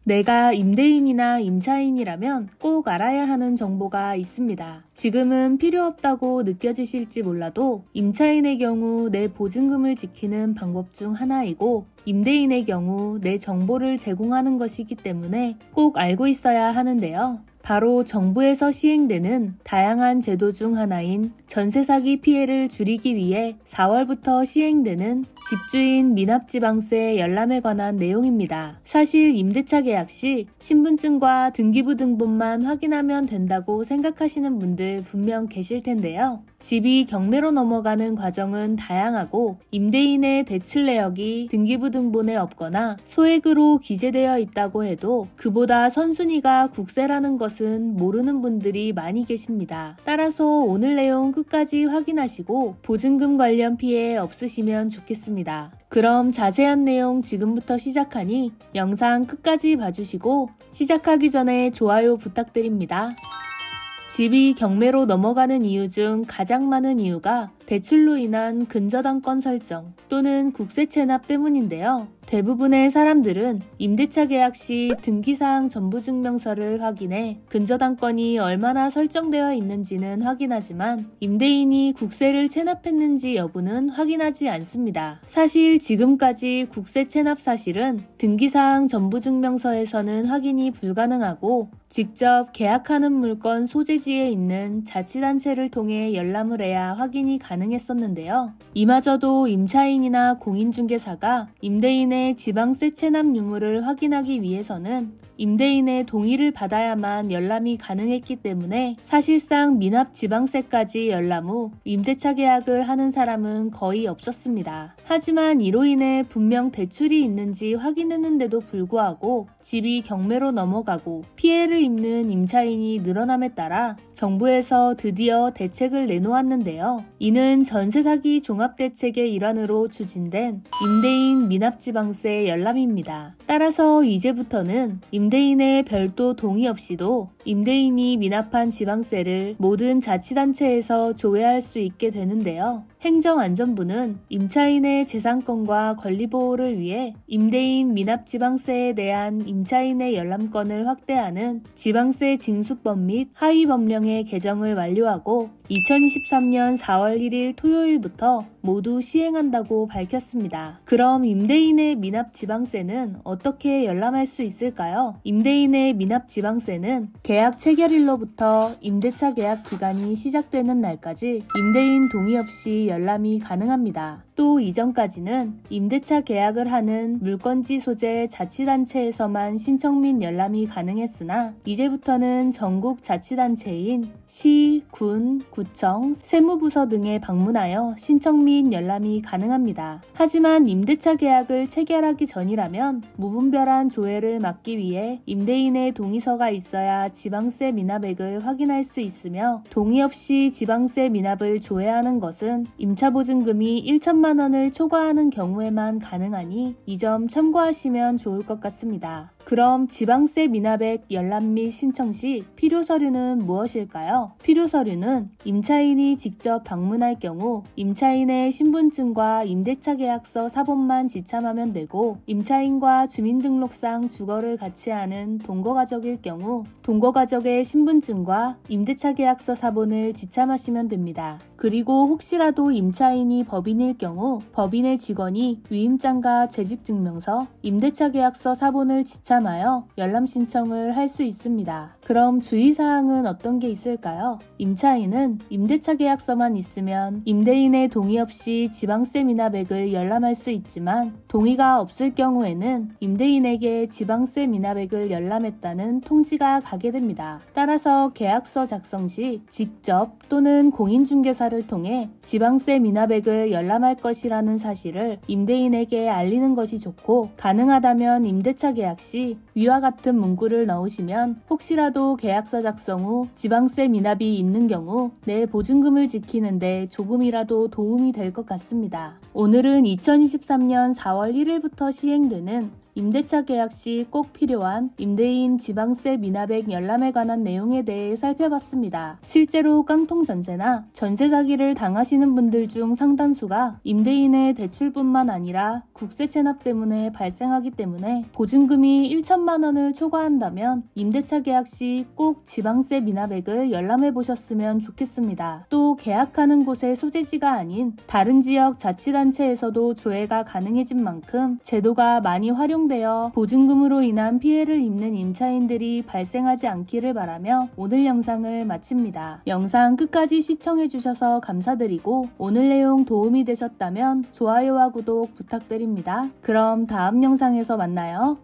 내가 임대인이나 임차인이라면 꼭 알아야 하는 정보가 있습니다. 지금은 필요 없다고 느껴지실지 몰라도 임차인의 경우 내 보증금을 지키는 방법 중 하나이고 임대인의 경우 내 정보를 제공하는 것이기 때문에 꼭 알고 있어야 하는데요. 바로 정부에서 시행되는 다양한 제도 중 하나인 전세 사기 피해를 줄이기 위해 4월부터 시행되는 집주인 미납지방세 열람에 관한 내용입니다. 사실 임대차 계약 시 신분증과 등기부등본만 확인하면 된다고 생각하시는 분들 분명 계실 텐데요. 집이 경매로 넘어가는 과정은 다양하고 임대인의 대출 내역이 등기부등본에 없거나 소액으로 기재되어 있다고 해도 그보다 선순위가 국세라는 것은 모르는 분들이 많이 계십니다. 따라서 오늘 내용 끝까지 확인하시고 보증금 관련 피해 없으시면 좋겠습니다. 그럼 자세한 내용 지금부터 시작하니 영상 끝까지 봐주시고 시작하기 전에 좋아요 부탁드립니다. 집이 경매로 넘어가는 이유 중 가장 많은 이유가 대출로 인한 근저당권 설정 또는 국세 체납 때문인데요. 대부분의 사람들은 임대차 계약 시 등기사항 전부증명서를 확인해 근저당권이 얼마나 설정되어 있는지는 확인하지만 임대인이 국세를 체납했는지 여부는 확인하지 않습니다. 사실 지금까지 국세 체납 사실은 등기사항 전부증명서에서는 확인이 불가능하고 직접 계약하는 물건 소재지에 있는 자치단체를 통해 열람을 해야 확인이 가능했었는데요. 이마저도 임차인이나 공인중개사가 임대인의 지방세 체납 유무를 확인하기 위해서는 임대인의 동의를 받아야만 열람이 가능했기 때문에 사실상 미납 지방세까지 열람 후 임대차 계약을 하는 사람은 거의 없었습니다. 하지만 이로 인해 분명 대출이 있는지 확인했는데도 불구하고 집이 경매로 넘어가고 피해를 입는 임차인이 늘어남에 따라 정부에서 드디어 대책을 내놓았는데요. 이는 전세 사기 종합대책의 일환으로 추진된 임대인 미납 지방세 열람입니다. 따라서 이제부터는 임대인의 별도 동의 없이도 임대인이 미납한 지방세를 모든 자치단체에서 조회할 수 있게 되는데요. 행정안전부는 임차인의 재산권과 권리보호를 위해 임대인 미납지방세에 대한 임차인의 열람권을 확대하는 지방세 징수법 및 하위법령의 개정을 완료하고 2023년 4월 1일 토요일부터 모두 시행한다고 밝혔습니다. 그럼 임대인의 미납지방세는 어떻게 열람할 수 있을까요? 임대인의 미납지방세는 계약 체결일로부터 임대차 계약 기간이 시작되는 날까지 임대인 동의 없이 열람이 가능합니다. 또 이전까지는 임대차 계약을 하는 물건지 소재 자치단체에서만 신청 및 열람이 가능했으나 이제부터는 전국 자치단체인 시, 군, 구청, 세무부서 등에 방문하여 신청 및 열람이 가능합니다. 하지만 임대차 계약을 체결하기 전이라면 무분별한 조회를 막기 위해 임대인의 동의서가 있어야 지방세 미납액을 확인할 수 있으며 동의 없이 지방세 미납을 조회하는 것은 임차보증금이 1천만 원을 초과하는 경우에만 가능하니 이 점 참고하시면 좋을 것 같습니다. 그럼 지방세 미납액 열람 및 신청 시 필요 서류는 무엇일까요? 필요 서류는 임차인이 직접 방문할 경우 임차인의 신분증과 임대차 계약서 사본만 지참하면 되고 임차인과 주민등록상 주거를 같이 하는 동거가족일 경우 동거가족의 신분증과 임대차 계약서 사본을 지참하시면 됩니다. 그리고 혹시라도 임차인이 법인일 경우 법인의 직원이 위임장과 재직증명서, 임대차 계약서 사본을 지참하여 열람 신청을 할 수 있습니다. 그럼 주의사항은 어떤 게 있을까요? 임차인은 임대차 계약서만 있으면 임대인의 동의 없이 지방세 미납액을 열람할 수 있지만 동의가 없을 경우에는 임대인에게 지방세 미납액을 열람했다는 통지가 가게 됩니다. 따라서 계약서 작성 시 직접 또는 공인중개사를 통해 지방세 미납액을 열람할 것이라는 사실을 임대인에게 알리는 것이 좋고 가능하다면 임대차 계약 시 위와 같은 문구를 넣으시면 혹시라도 계약서 작성 후 지방세 미납이 있는 경우 내 보증금을 지키는데 조금이라도 도움이 될 것 같습니다. 오늘은 2023년 4월 1일부터 시행되는 임대차 계약 시 꼭 필요한 임대인 지방세 미납액 열람에 관한 내용에 대해 살펴봤습니다. 실제로 깡통 전세나 전세 사기를 당하시는 분들 중 상당수가 임대인의 대출뿐만 아니라 국세 체납 때문에 발생하기 때문에 보증금이 1천만 원을 초과한다면 임대차 계약 시 꼭 지방세 미납액을 열람해 보셨으면 좋겠습니다. 또 계약하는 곳의 소재지가 아닌 다른 지역 자치단체에서도 조회가 가능해진 만큼 제도가 많이 활용되어 보증금으로 인한 피해를 입는 임차인들이 발생하지 않기를 바라며 오늘 영상을 마칩니다. 영상 끝까지 시청해주셔서 감사드리고 오늘 내용 도움이 되셨다면 좋아요와 구독 부탁드립니다. 그럼 다음 영상에서 만나요.